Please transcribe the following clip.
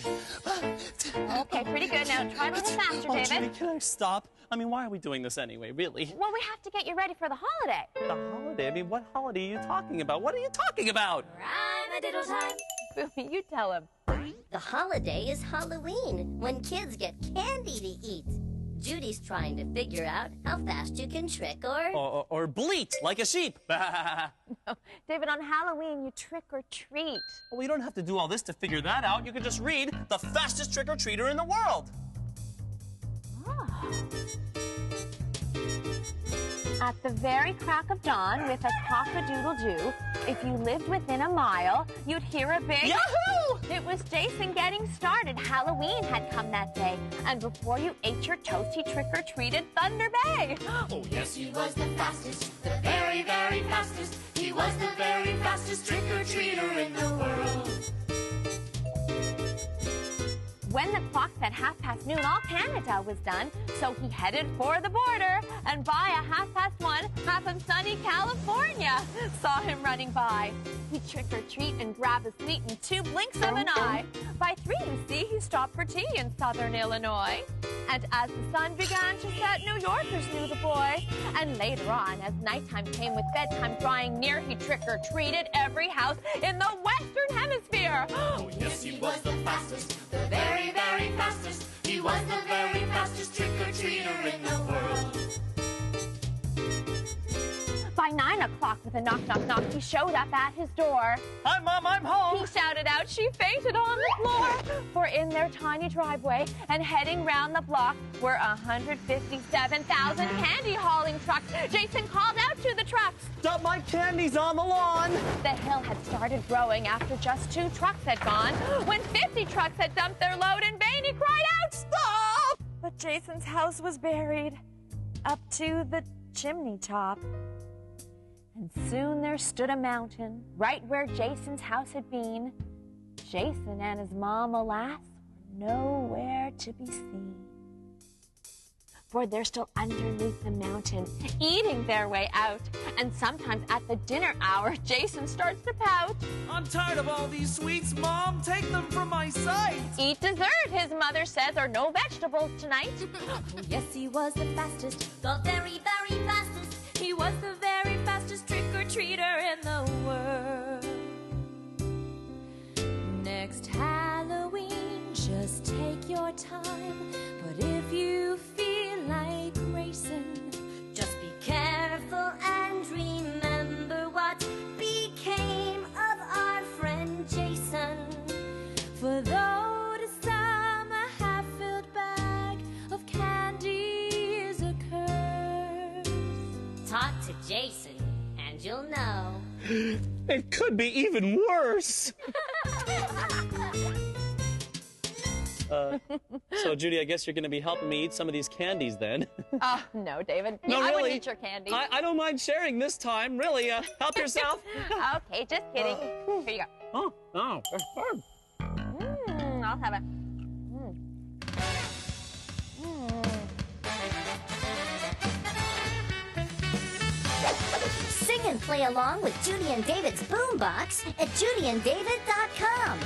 Okay, pretty good. Now try a little faster, David. Judy, can I stop? I mean, why are we doing this anyway, really? Well, we have to get you ready for the holiday. The holiday? I mean, what holiday are you talking about? What are you talking about? Rhyme-a-diddle time. Boomy, you tell him. The holiday is Halloween, when kids get candy to eat. Judy's trying to figure out how fast you can trick Or bleat like a sheep. No, David, on Halloween, you trick or treat. Well, you don't have to do all this to figure that out. You can just read the fastest trick-or-treater in the world. Oh. At the very crack of dawn, with a cock-a-doodle-doo, if you lived within a mile, you'd hear a big Yahoo! It was Jason getting started. Halloween had come that day. And before you ate your toast, he trick-or-treated Thunder Bay. Oh, yes, he was the fastest, the very, very fastest. He was the very fastest trick-or-treater in the world. When the clock said noon, all Canada was done, so he headed for the border, and by a 1:30, half of sunny California saw him running by. He'd trick or treat and grab a sweet in 2 blinks of an eye. By 3, you see, he stopped for tea in southern Illinois. And as the sun began to set, New Yorkers knew the boy. And later on, as nighttime came with bedtime drawing near, he trick-or-treated every house in the Western Hemisphere. Oh, yes, he was the fastest, the very, very fastest. He was the very fastest trick-or-treater in the world. By 9 o'clock, with a knock, knock, knock, he showed up at his door. Hi, Mom, I'm home. He shouted out, she fainted on the floor. For in their tiny driveway and heading round the block were 157,000 candy-hauling trucks. Jason called out to the trucks. Dump my candies on the lawn. The hill had started growing after just 2 trucks had gone. When 50 trucks had dumped their load in vain, he cried out, stop! But Jason's house was buried up to the chimney top. And soon there stood a mountain right where Jason's house had been. Jason and his mom, alas, were nowhere to be seen. For they're still underneath the mountain, eating their way out. And sometimes at the dinner hour, Jason starts to pout. I'm tired of all these sweets, Mom. Take them from my sight. Eat dessert, his mother says, or no vegetables tonight. Oh, yes, he was the fastest, the very, very fastest. He was the very fastest trick-or-treater in the world. Next Halloween, just take your time. But if you feel like racing, just be careful and remember what became of our friend Jason. For though to some a half-filled bag of candy is a curse, talk to Jason and you'll know. It could be even worse. So, Judy, I guess you're going to be helping me eat some of these candies then. Oh, no, David. No, I really. wouldn't eat your candy. I don't mind sharing this time, really. Help yourself. Okay, just kidding. Here you go. Oh. I'll have it. Sing and play along with Judy and David's Boombox at judyanddavid.com.